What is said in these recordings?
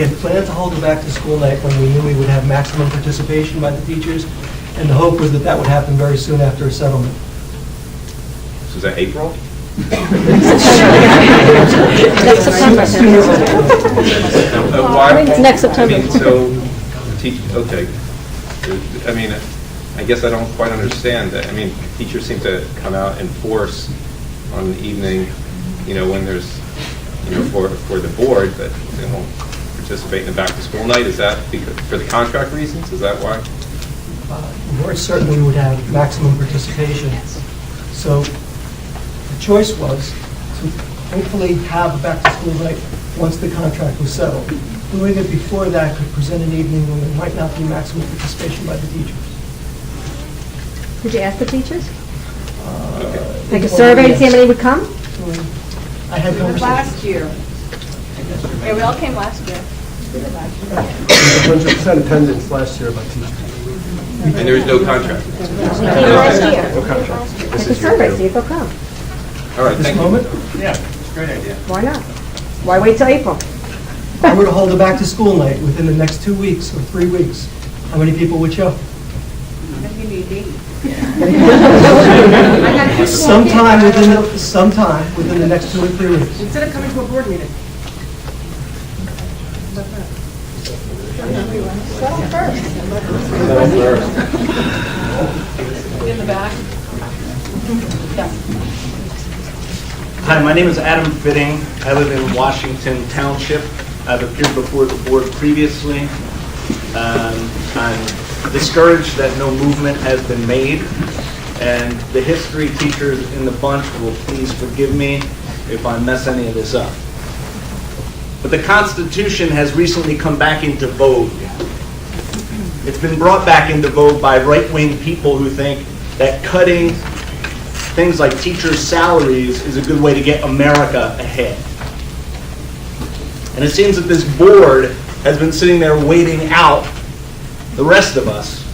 We had planned to hold a back-to-school night when we knew we would have maximum participation by the teachers, and the hope was that that would happen very soon after a settlement. So is that April? Next September. Why? It's next September. I mean, so, okay. I mean, I guess I don't quite understand that. I mean, teachers seem to come out in force on the evening, when there's, for the board that they won't participate in the back-to-school night. Is that because, for the contract reasons? Is that why? The board certainly would have maximum participation. So the choice was to hopefully have a back-to-school night once the contract was settled. Doing it before that could present an evening when there might not be maximum participation by the teachers. Did you ask the teachers? Okay. Like a survey to see how many would come? I had conversations. Last year. Yeah, we all came last year. 100% attendance last year by teachers. And there was no contract? They came last year. No contract. Like a survey, see if they'll come. All right, At this thank you. moment, Yeah, great idea. Why not? Why wait till April? if I were to hold a back-to-school night within the next 2 weeks or 3 weeks, how many people would show? Sometime within the next 2 or 3 weeks. Instead of coming to a board meeting. In the back. Hi, my name is Adam Fitting. I live in Washington Township. I've appeared before the board previously. I'm discouraged that no movement has been made, and the history teachers in the bunch will please forgive me if I mess any of this up. But the Constitution has recently come back into vogue. It's been brought back into vogue by right-wing people who think that cutting things like teachers' salaries is a good way to get America ahead. And it seems that this board has been sitting there waiting out the rest of us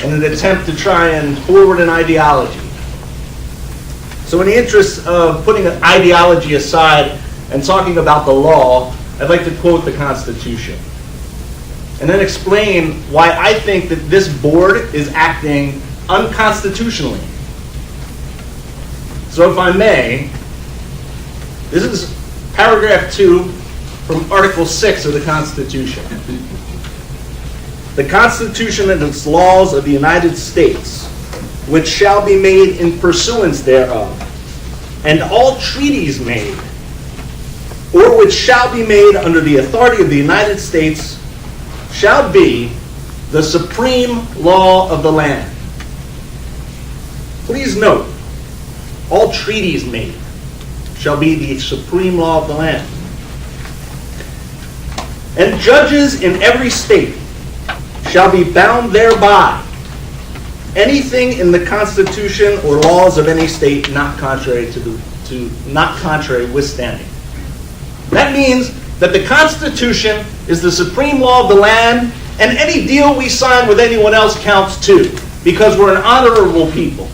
in an attempt to try and forward an ideology. So in the interest of putting an ideology aside and talking about the law, I'd like to quote the Constitution and then explain why I think that this board is acting unconstitutionally. So if I may, this is paragraph 2 from Article 6 of the Constitution. The Constitution and its laws of the United States, which shall be made in pursuance thereof, and all treaties made, or which shall be made under the authority of the United States, shall be the supreme law of the land. Please note, all treaties made shall be the supreme law of the land. And judges in every state shall be bound thereby. Anything in the Constitution or laws of any state not contrary not contrary withstanding. That means that the Constitution is the supreme law of the land, and any deal we sign with anyone else counts too, because we're an honorable people.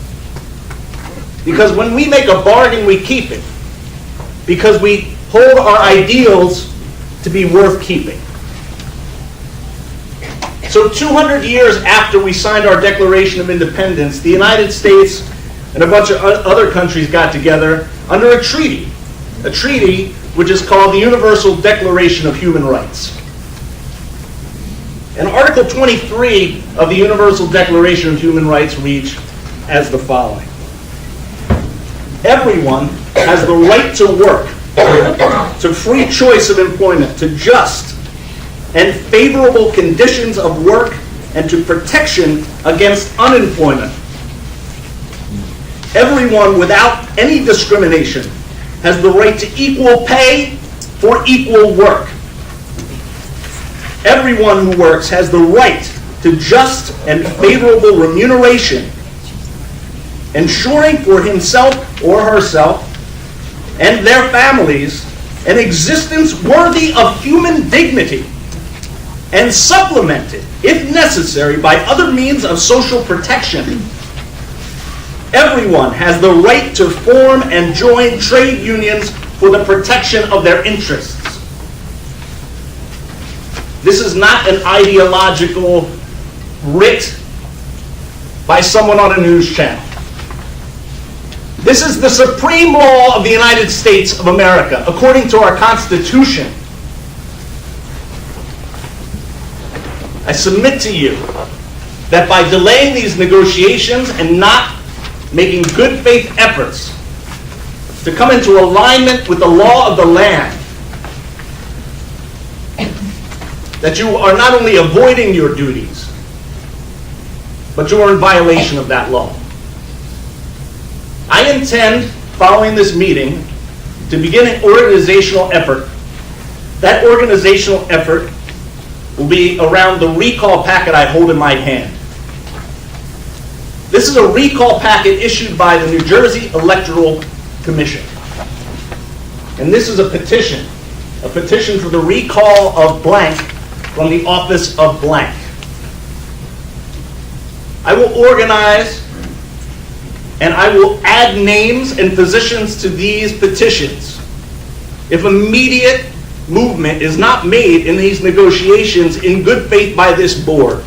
Because when we make a bargain, we keep it. Because we hold our ideals to be worth keeping. So 200 years after we signed our Declaration of Independence, the United States and a bunch of other countries got together under a treaty which is called the Universal Declaration of Human Rights. And Article 23 of the Universal Declaration of Human Rights reads as the following. Everyone has the right to work, to free choice of employment, to just and favorable conditions of work, and to protection against unemployment. Everyone, without any discrimination, has the right to equal pay for equal work. Everyone who works has the right to just and favorable remuneration, ensuring for himself or herself and their families an existence worthy of human dignity and supplemented, if necessary, by other means of social protection. Everyone has the right to form and join trade unions for the protection of their interests. This is not an ideological writ by someone on a news channel. This is the supreme law of the United States of America, according to our Constitution. I submit to you that by delaying these negotiations and not making good faith efforts to come into alignment with the law of the land, that you are not only avoiding your duties, but you are in violation of that law. I intend, following this meeting, to begin an organizational effort. That organizational effort will be around the recall packet I hold in my hand. This is a recall packet issued by the New Jersey Electoral Commission. And this is a petition for the recall of blank from the office of blank. I will organize and I will add names and positions to these petitions. If immediate movement is not made in these negotiations in good faith by this board,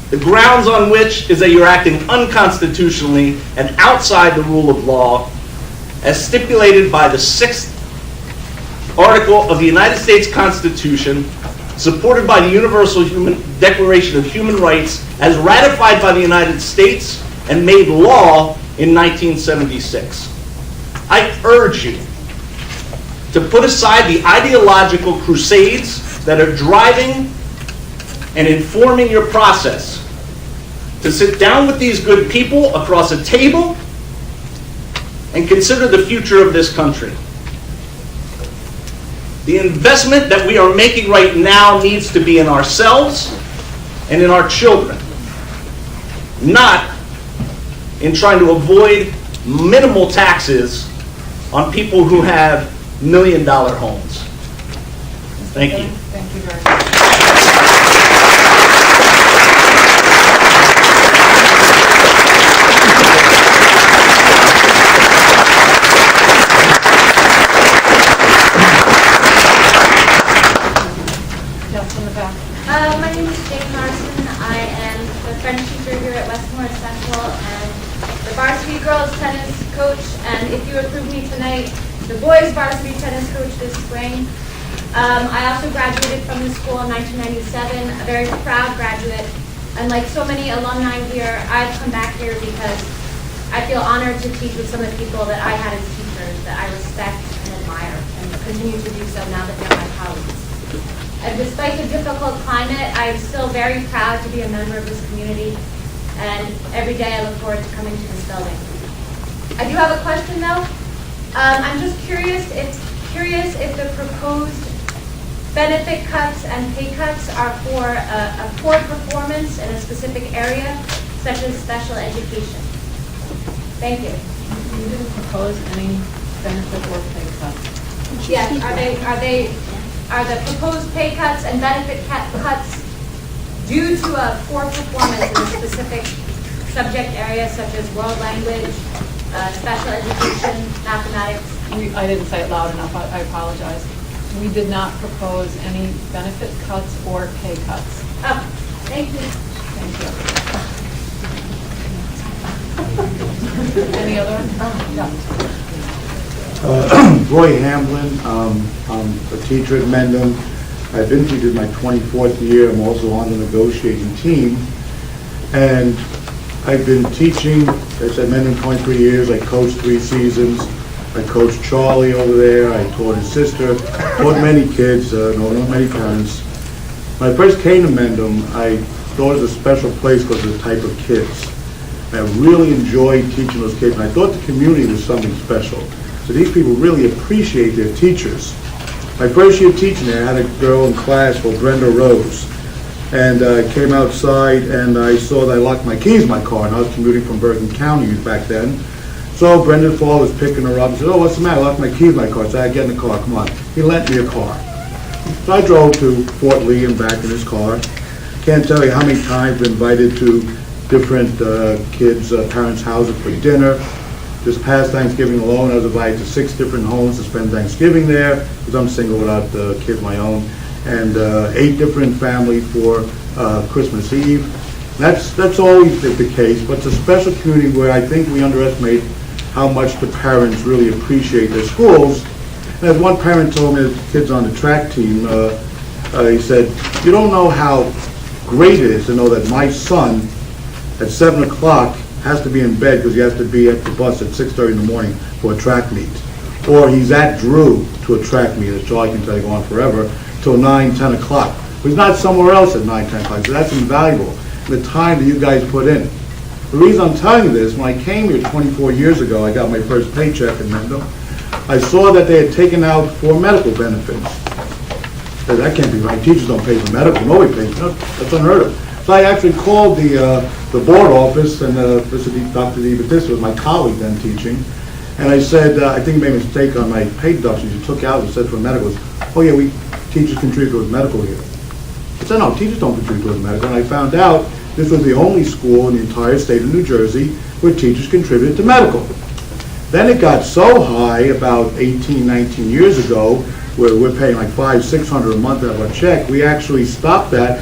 the grounds on which is that you're acting unconstitutionally and outside the rule of law, as stipulated by the 6th Article of the United States Constitution, supported by the Universal Declaration of Human Rights, as ratified by the United States and made law in 1976. I urge you to put aside the ideological crusades that are driving and informing your process, to sit down with these good people across a table and consider the future of this country. The investment that we are making right now needs to be in ourselves and in our children, not in trying to avoid minimal taxes on people who have $1 million homes. Thank you. Thank you very much. Yes, in the back. My name is Jane Carson. I am the French teacher here at Westmore Central and the varsity girls tennis coach, and if you approve me tonight, the boys varsity tennis coach this spring. I also graduated from the school in 1997, a very proud graduate, and like so many alumni here, I've come back here because I feel honored to teach with some of the people that I had as teachers that I respect and admire, and continue to do so now that they're my colleagues. And despite the difficult climate, I'm still very proud to be a member of this community, and every day I look forward to coming to this building. I do have a question though. I'm just curious if the proposed benefit cuts and pay cuts are for a poor performance in a specific area, such as special education. Thank you. You didn't propose any benefit or pay cuts. Yes, are the proposed pay cuts and benefit cuts due to a poor performance in a specific subject area, such as world language, special education, mathematics? I didn't say it loud enough, I apologize. We did not propose any benefit cuts or pay cuts. Oh, thank you. Thank you. Any other? Yeah. Roy Hamblin, I'm a teacher at Mendham. I've been teaching my 24th year. I'm also on the negotiating team. And I've been teaching, as I Mendham 23 years. I coached 3 seasons. I coached Charlie over there. I taught his sister. Taught many kids, many parents. When I first came to Mendham, I thought it was a special place because of the type of kids. I really enjoyed teaching those kids, and I thought the community was something special. So these people really appreciate their teachers. My first year teaching there, I had a girl in class called Brenda Rose. And I came outside and I saw that I locked my keys in my car, and I was commuting from Bergen County back then. So Brenda's father was picking her up and said, "Oh, what's the matter? I locked my keys in my car." So I said, "Get in the car, come on." He lent me a car. So I drove to Fort Lee and back in his car. Can't tell you how many times I've been invited to different kids' parents' houses for dinner. This past Thanksgiving alone, I was invited to 6 different homes to spend Thanksgiving there, because I'm single without kids of my own, and 8 different families for Christmas Eve. That's always the case, but it's a special community where I think we underestimate how much the parents really appreciate their schools. And as one parent told me, his kid's on the track team, he said, "You don't know how great it is to know that my son at 7 o'clock has to be in bed because he has to be at the bus at 6:30 in the morning for a track meet. Or he's at Drew to a track meet, as Charlie can tell you, go on forever, till 9, 10 o'clock. But he's not somewhere else at 9, 10 o'clock, so that's invaluable, the time that you guys put in." The reason I'm telling you this, when I came here 24 years ago, I got my first paycheck in Mendham, I saw that they had taken out 4 medical benefits. I said, that can't be right, teachers don't pay for medical, nobody pays, that's unheard of. So I actually called the board office, and Dr. DeBattista was my colleague then teaching, and I said, I think you made a mistake on my pay deductions you took out, and said for medical. Oh yeah, we teachers contribute towards medical here. I said, no, teachers don't contribute towards medical, and I found out this was the only school in the entire state of New Jersey where teachers contributed to medical. Then it got so high about 18, 19 years ago, where we're paying like $500, $600 a month out of our check. We actually stopped that,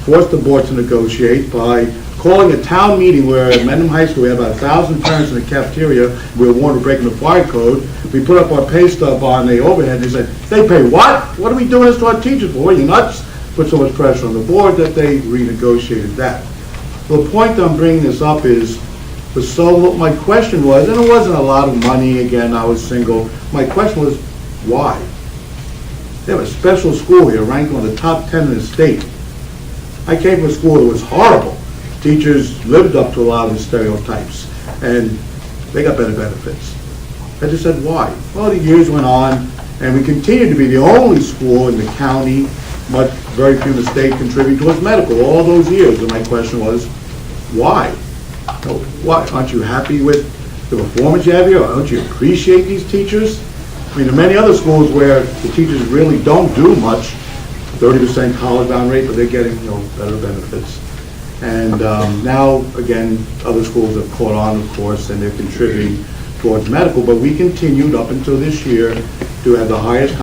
forced the board to negotiate by calling a town meeting where at Mendham High School we had about 1,000 parents in the cafeteria. We were warned we're breaking the fire code. We put up our pay stub on the overhead, and they said, "They pay what? What are we doing this to our teachers for? Are you nuts?" Put so much pressure on the board that they renegotiated that. The point I'm bringing this up is, my question was, and it wasn't a lot of money, again, I was single, my question was, why? They have a special school here, ranked one of the top 10 in the state. I came from a school that was horrible. Teachers lived up to a lot of the stereotypes, and they got better benefits. I just said, why? Well, the years went on, and we continued to be the only school in the county, very few in the state, contribute towards medical all those years. And my question was, why? Why? Aren't you happy with the performance you have here? Don't you appreciate these teachers? I mean, there are many other schools where the teachers really don't do much, 30% college-bound rate, but they're getting, better benefits. And now, again, other schools have caught on, of course, and they're contributing towards medical, but we continued up until this year to have the highest